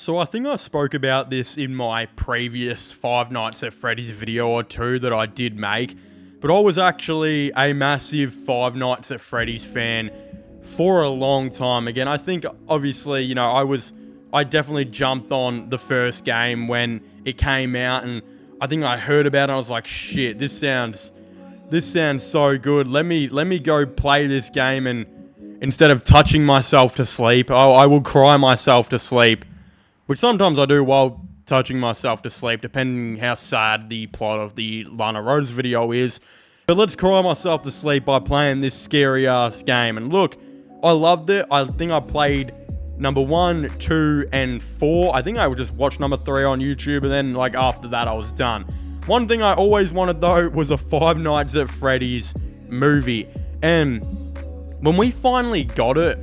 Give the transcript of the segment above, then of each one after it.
So I think I spoke about this in my previous Five Nights at Freddy's video or two that I did make, but I was actually a massive Five Nights at Freddy's fan for a long time. Again, I think obviously, I definitely jumped on the first game when it came out, and I think I heard about it and I was like, shit, this sounds so good. Let me go play this game, and instead of touching myself to sleep, I will cry myself to sleep. Which sometimes I do while touching myself to sleep, depending how sad the plot of the Lana Rhodes video is. But let's cry myself to sleep by playing this scary-ass game. And look, I loved it. I think I played number 1, 2, and 4. I think I would just watch number 3 on YouTube, and then, after that, I was done. One thing I always wanted, though, was a Five Nights at Freddy's movie. And when we finally got it,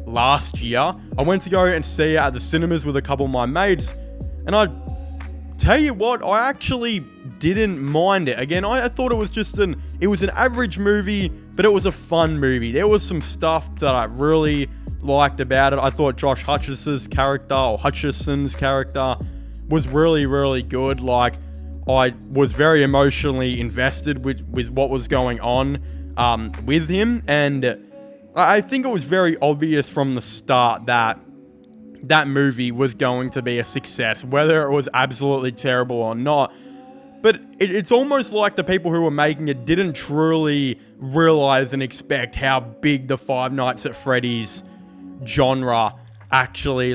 last year, I went to go and see it at the cinemas with a couple of my mates, and I tell you what, I actually didn't mind it. Again, I thought it was just an average movie, but it was a fun movie. There was some stuff that I really liked about it. I thought Josh Hutcherson's character was really, really good. I was very emotionally invested with what was going on with him, and I think it was very obvious from the start that that movie was going to be a success, whether it was absolutely terrible or not. But it's almost like the people who were making it didn't truly realize and expect how big the Five Nights at Freddy's genre actually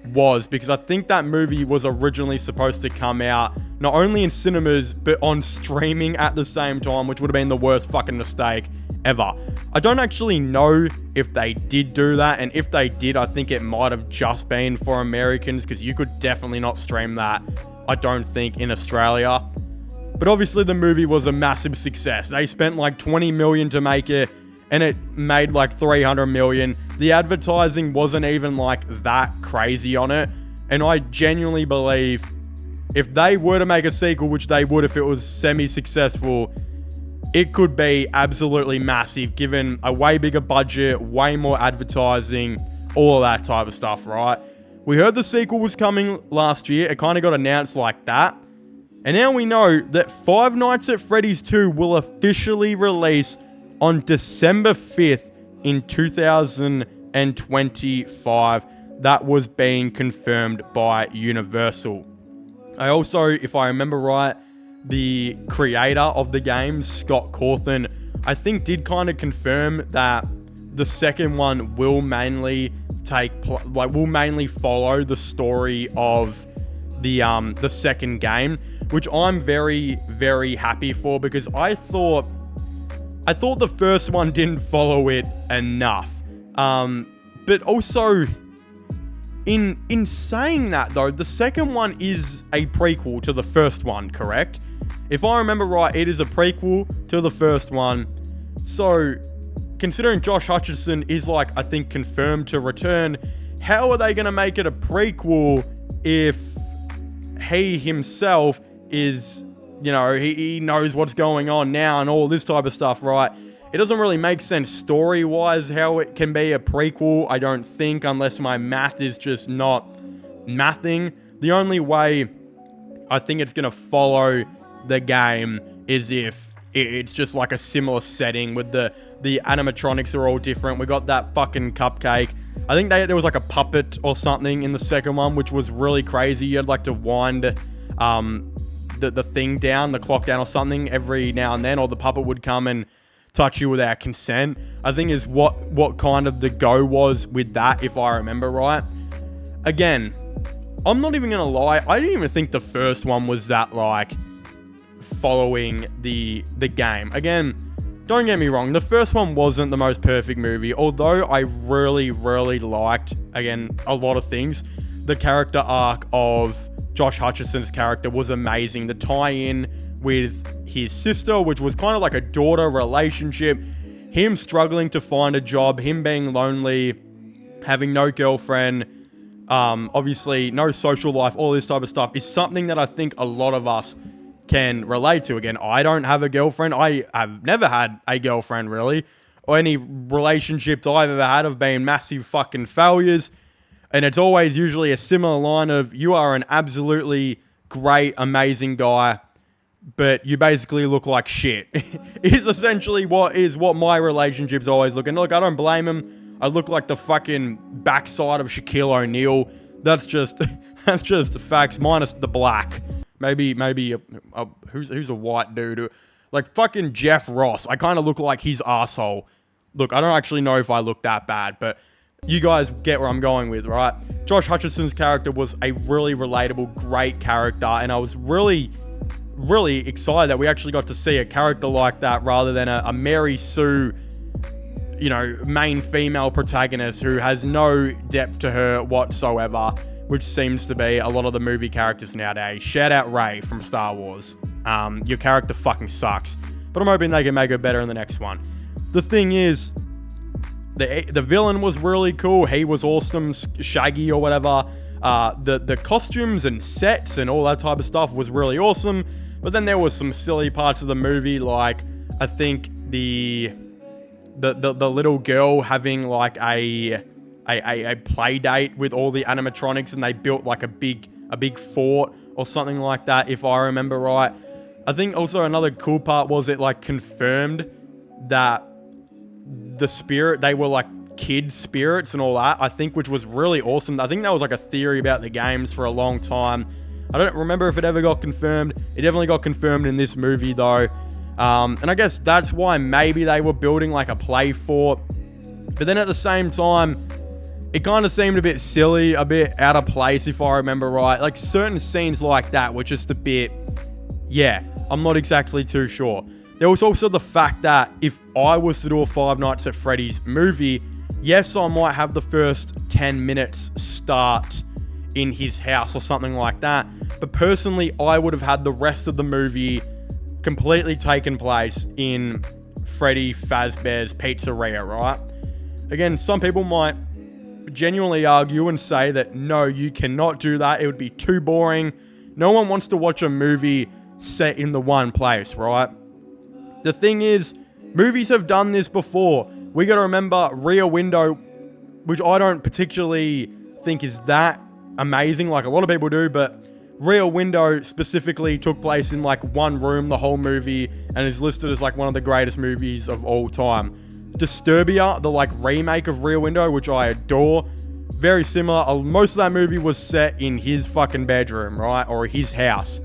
was, because I think that movie was originally supposed to come out not only in cinemas but on streaming at the same time, which would have been the worst fucking mistake ever. I don't actually know if they did do that, and if they did, I think it might have just been for Americans, because you could definitely not stream that, I don't think, in Australia. But obviously the movie was a massive success. They spent $20 million to make it, and it made $300 million. The advertising wasn't even that crazy on it, and I genuinely believe if they were to make a sequel, which they would if it was semi-successful, it could be absolutely massive, given a way bigger budget, way more advertising, all of that type of stuff, right? We heard the sequel was coming last year. It kind of got announced like that. And now we know that Five Nights at Freddy's 2 will officially release on December 5th in 2025. That was being confirmed by Universal. I also, if I remember right, the creator of the game, Scott Cawthon, I think did kind of confirm that the second one will mainly follow the story of the second game, which I'm very, very happy for, because I thought the first one didn't follow it enough. But also, in saying that though, the second one is a prequel to the first one, correct? If I remember right, it is a prequel to the first one. So, considering Josh Hutcherson is I think confirmed to return, how are they going to make it a prequel if he himself is, he knows what's going on now and all this type of stuff, right? It doesn't really make sense story-wise how it can be a prequel, I don't think, unless my math is just not mathing. The only way I think it's going to follow the game is if it's just a similar setting with the animatronics are all different. We got that fucking cupcake. I think there was a puppet or something in the second one, which was really crazy. You had to wind the thing down, the clock down or something every now and then, or the puppet would come and touch you without consent, I think is what kind of the go was with that, if I remember right. Again, I'm not even gonna lie, I didn't even think the first one was that following the game. Again, don't get me wrong, the first one wasn't the most perfect movie, although I really, really liked, again, a lot of things. The character arc of Josh Hutcherson's character was amazing. The tie-in with his sister, which was kind of like a daughter relationship, him struggling to find a job, him being lonely, having no girlfriend, obviously no social life, all this type of stuff, is something that I think a lot of us can relate to. Again, I don't have a girlfriend. I have never had a girlfriend, really. Or any relationships I've ever had have been massive fucking failures. And it's always usually a similar line of, you are an absolutely great, amazing guy, but you basically look like shit. Is essentially what my relationships always look. And look, I don't blame him. I look like the fucking backside of Shaquille O'Neal. That's just facts, minus the black. Maybe who's a white dude? Like fucking Jeff Ross. I kind of look like his asshole. Look, I don't actually know if I look that bad, but you guys get where I'm going with, right? Josh Hutcherson's character was a really relatable, great character, and I was really excited that we actually got to see a character like that rather than a Mary Sue, main female protagonist who has no depth to her whatsoever, which seems to be a lot of the movie characters nowadays. Shout out Rey from Star Wars. Your character fucking sucks, but I'm hoping they can make it better in the next one. The thing is, the villain was really cool. He was awesome, Shaggy or whatever. The costumes and sets and all that type of stuff was really awesome. But then there was some silly parts of the movie, like I think the little girl having like a play date with all the animatronics, and they built like a big fort or something like that, if I remember right. I think also another cool part was it like confirmed that the spirit, they were like kid spirits and all that, I think, which was really awesome. I think that was like a theory about the games for a long time. I don't remember if it ever got confirmed. It definitely got confirmed in this movie though. And I guess that's why maybe they were building like a play fort. But then at the same time, it kind of seemed a bit silly, a bit out of place, if I remember right. Like certain scenes like that were just a bit, I'm not exactly too sure. There was also the fact that if I was to do a Five Nights at Freddy's movie, yes, I might have the first 10 minutes start in his house or something like that. But personally, I would have had the rest of the movie completely taken place in Freddy Fazbear's Pizzeria, right? Again, some people might genuinely argue and say that, no, you cannot do that. It would be too boring. No one wants to watch a movie set in the one place, right? The thing is, movies have done this before. We got to remember Rear Window, which I don't particularly think is that amazing, like a lot of people do, but Rear Window specifically took place in like one room the whole movie and is listed as like one of the greatest movies of all time. Disturbia, the like remake of Rear Window, which I adore, very similar. Most of that movie was set in his fucking bedroom, right? Or his house.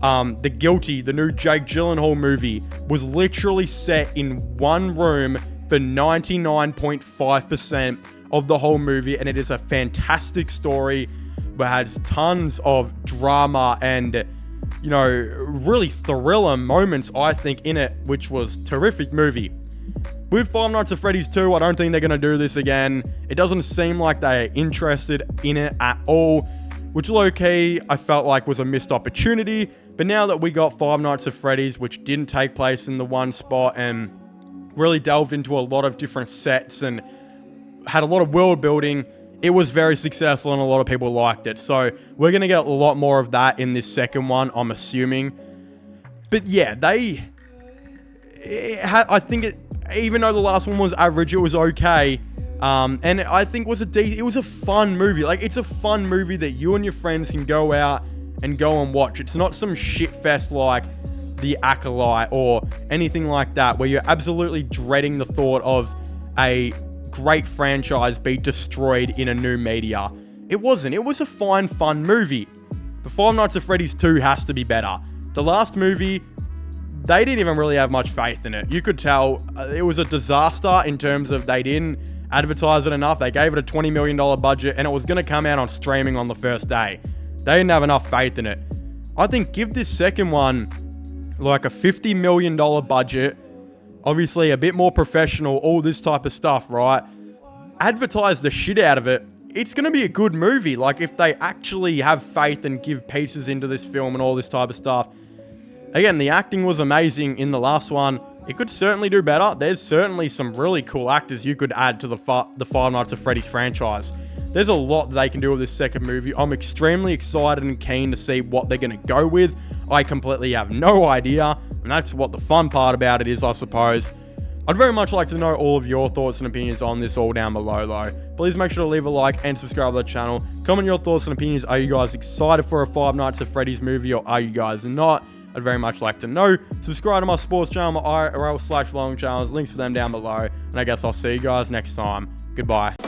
The Guilty, the new Jake Gyllenhaal movie, was literally set in one room for 99.5% of the whole movie, and it is a fantastic story that has tons of drama and, really thriller moments, I think, in it, which was terrific movie. With Five Nights at Freddy's 2, I don't think they're going to do this again. It doesn't seem like they are interested in it at all, which low-key I felt like was a missed opportunity. But now that we got Five Nights at Freddy's, which didn't take place in the one spot and really delved into a lot of different sets and had a lot of world building, it was very successful and a lot of people liked it. So we're going to get a lot more of that in this second one, I'm assuming. But yeah, I think even though the last one was average, it was okay. And I think it was a fun movie. Like, it's a fun movie that you and your friends can go out and go and watch. It's not some shit fest like The Acolyte or anything like that, where you're absolutely dreading the thought of a great franchise be destroyed in a new media. It wasn't. It was a fine, fun movie. But Five Nights at Freddy's 2 has to be better. The last movie, they didn't even really have much faith in it. You could tell it was a disaster in terms of they didn't advertise it enough. They gave it a $20 million budget and it was going to come out on streaming on the first day. They didn't have enough faith in it. I think give this second one like a $50 million budget, obviously a bit more professional, all this type of stuff, right? Advertise the shit out of it. It's going to be a good movie. Like, if they actually have faith and give pieces into this film and all this type of stuff. Again, the acting was amazing in the last one. It could certainly do better. There's certainly some really cool actors you could add to the Five Nights at Freddy's franchise. There's a lot that they can do with this second movie. I'm extremely excited and keen to see what they're going to go with. I completely have no idea, and that's what the fun part about it is, I suppose. I'd very much like to know all of your thoughts and opinions on this all down below though. Please make sure to leave a like and subscribe to the channel. Comment your thoughts and opinions. Are you guys excited for a Five Nights at Freddy's movie, or are you guys not? I'd very much like to know. Subscribe to my sports channel, my IRL/vlogging channels. Links for them down below. And I guess I'll see you guys next time. Goodbye.